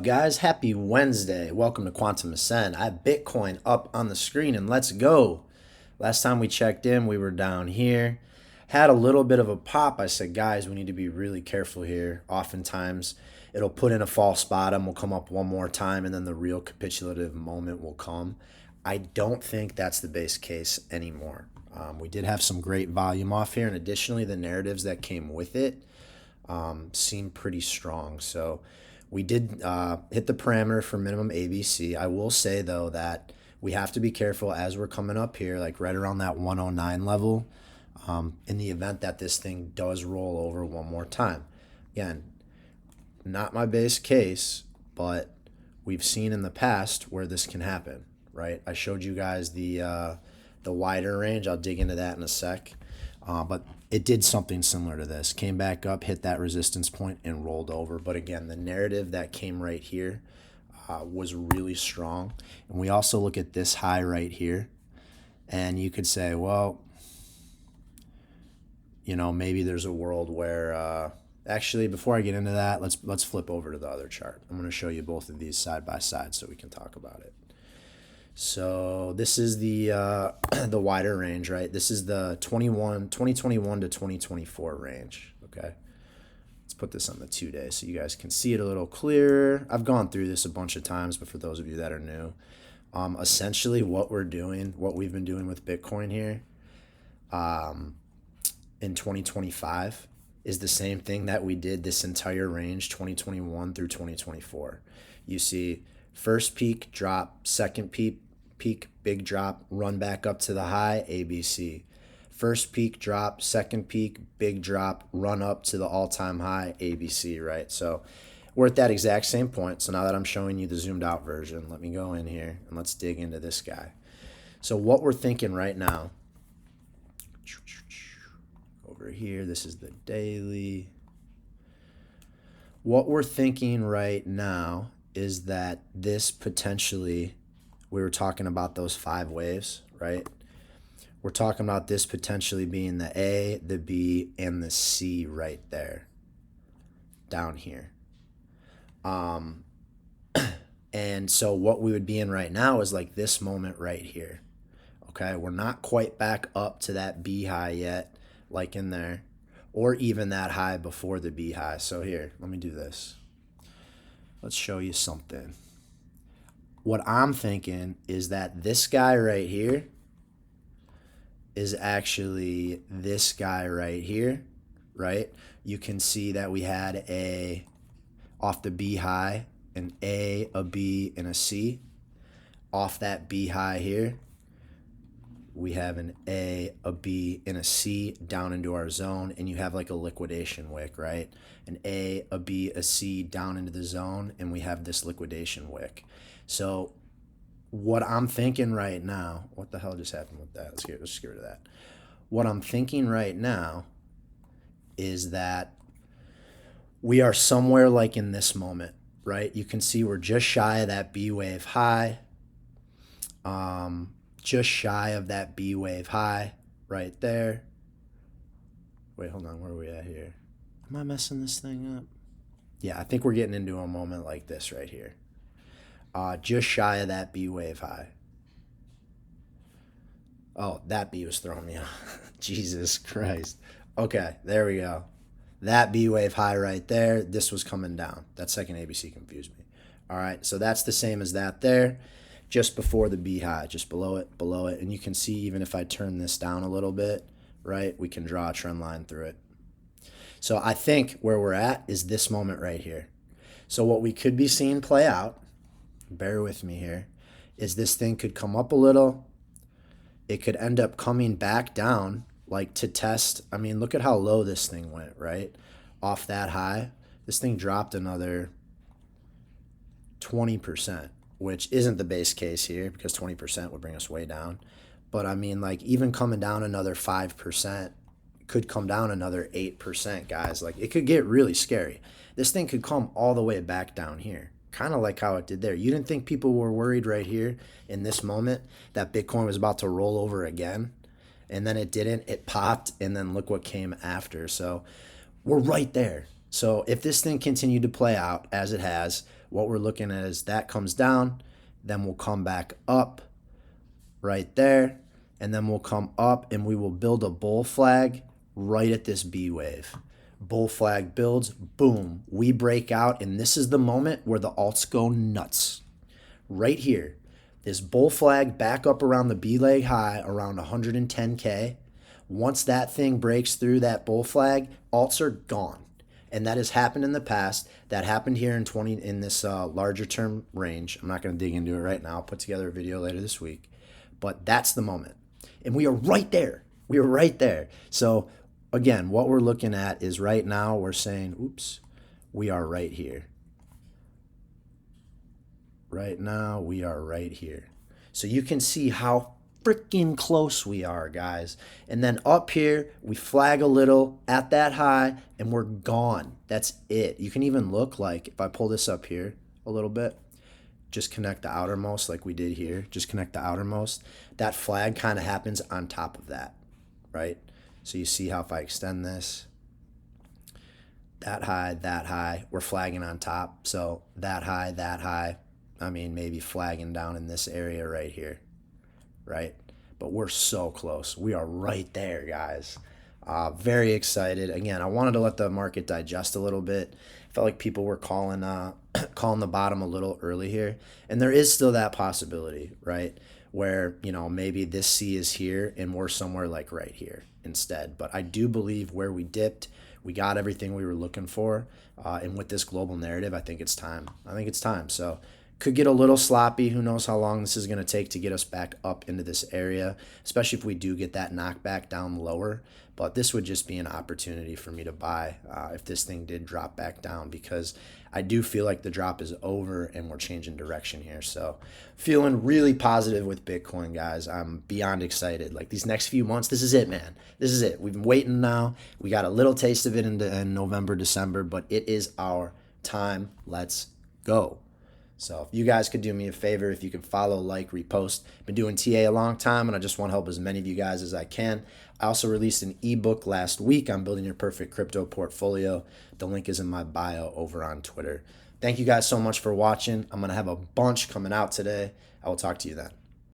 Guys, happy Wednesday. Welcome to Quantum Ascend. I have Bitcoin up on the screen and let's go. Last time we checked in, we were down here. Had a little bit of a pop. I said, guys, we need to be really careful here. Oftentimes, it'll put in a false bottom, will come up one more time, and then the real capitulative moment will come. I don't think that's the base case anymore. We did have some great volume off here, and additionally, the narratives that came with it seem pretty strong. So we did hit the parameter for minimum ABC. I will say, though, that we have to be careful as we're coming up here, like right around that 109 level, in the event that this thing does roll over one more time. Again, not my base case, but we've seen in the past where this can happen, right? I showed you guys the wider range. I'll dig into that in a sec. But it did something similar to this. Came back up, hit that resistance point, and rolled over. But again, the narrative that came right here was really strong. And we also look at this high right here. And you could say, well, maybe there's a world where... actually, before I get into that, let's flip over to the other chart. I'm going to show you both of these side by side so we can talk about it. So this is the the wider range, right? This is the 2021 to 2024 range, okay? Let's put this on the 2-day so you guys can see it a little clearer. I've gone through this a bunch of times, but for those of you that are new, essentially what we've been doing with Bitcoin here in 2025 is the same thing that we did this entire range, 2021 through 2024. You see first peak, drop, second peak, big drop, run back up to the high, ABC. First peak, drop, second peak, big drop, run up to the all-time high, ABC, right? So we're at that exact same point. So now that I'm showing you the zoomed out version, let me go in here and let's dig into this guy. So what we're thinking right now, over here, this is the daily. What we're thinking right now is that this potentially, we were talking about those 5 waves, right? We're talking about this potentially being the A, the B, and the C right there, down here. And so what we would be in right now is like this moment right here, okay? We're not quite back up to that B high yet, like in there, or even that high before the B high. So here, let me do this. Let's show you something. What I'm thinking is that this guy right here is actually this guy right here, right? You can see that we had off the B high, an A, a B, and a C. Off that B high here, we have an A, a B, and a C down into our zone, and you have like a liquidation wick, right? An A, a B, a C down into the zone, and we have this liquidation wick. So what I'm thinking right now, what the hell just happened with that? Let's get rid of that. What I'm thinking right now is that we are somewhere like in this moment, right? You can see we're just shy of that B wave high. Just shy of that B wave high right there. Wait, hold on. Where are we at here? Am I messing this thing up? Yeah, I think we're getting into a moment like this right here. Just shy of that B wave high. Oh, that B was throwing me off. Jesus Christ. Okay, there we go. That B wave high right there. This was coming down. That second ABC confused me. All right, so that's the same as that there. Just before the B high, just below it. And you can see even if I turn this down a little bit, right, we can draw a trend line through it. So I think where we're at is this moment right here. So what we could be seeing play out, bear with me here, is this thing could come up a little. It could end up coming back down, like to test. I mean, look at how low this thing went, right? Off that high. This thing dropped another 20%. Which isn't the base case here because 20% would bring us way down. But I mean, like even coming down another 5% could come down another 8%, guys. Like it could get really scary. This thing could come all the way back down here, kind of like how it did there. You didn't think people were worried right here in this moment that Bitcoin was about to roll over again? And then it didn't. It popped, and then look what came after. So we're right there. So if this thing continued to play out as it has, what we're looking at is that comes down, then we'll come back up right there, and then we'll come up and we will build a bull flag right at this B wave. Bull flag builds, boom, we break out, and this is the moment where the alts go nuts. Right here, this bull flag back up around the B leg high around 110K. Once that thing breaks through that bull flag, alts are gone. And that has happened in the past. That happened here in this larger term range. I'm not going to dig into it right now. I'll put together a video later this week. But that's the moment. And we are right there. We are right there. So again, what we're looking at is right now we're saying, oops, we are right here. Right now we are right here. So you can see how freaking close we are, guys. And then up here, we flag a little at that high and we're gone. That's it. You can even look like, if I pull this up here a little bit, just connect the outermost like we did here. Just connect the outermost. That flag kind of happens on top of that, right? So you see how if I extend this, that high, we're flagging on top. So that high, I mean, maybe flagging down in this area right here, right? But we're so close. We are right there, guys. Very excited. Again, I wanted to let the market digest a little bit. Felt like people were calling the bottom a little early here. And there is still that possibility, right? Where, you know, maybe this C is here and we're somewhere like right here instead. But I do believe where we dipped, we got everything we were looking for. And with this global narrative, I think it's time. So could get a little sloppy. Who knows how long this is going to take to get us back up into this area, especially if we do get that knockback down lower. But this would just be an opportunity for me to buy if this thing did drop back down, because I do feel like the drop is over and we're changing direction here. So feeling really positive with Bitcoin, guys. I'm beyond excited. Like these next few months, this is it, man. This is it. We've been waiting now. We got a little taste of it in November, December, but it is our time. Let's go. So if you guys could do me a favor, if you could follow, like, repost. Been doing TA a long time, and I just want to help as many of you guys as I can. I also released an ebook last week on building your perfect crypto portfolio. The link is in my bio over on Twitter. Thank you guys so much for watching. I'm going to have a bunch coming out today. I will talk to you then.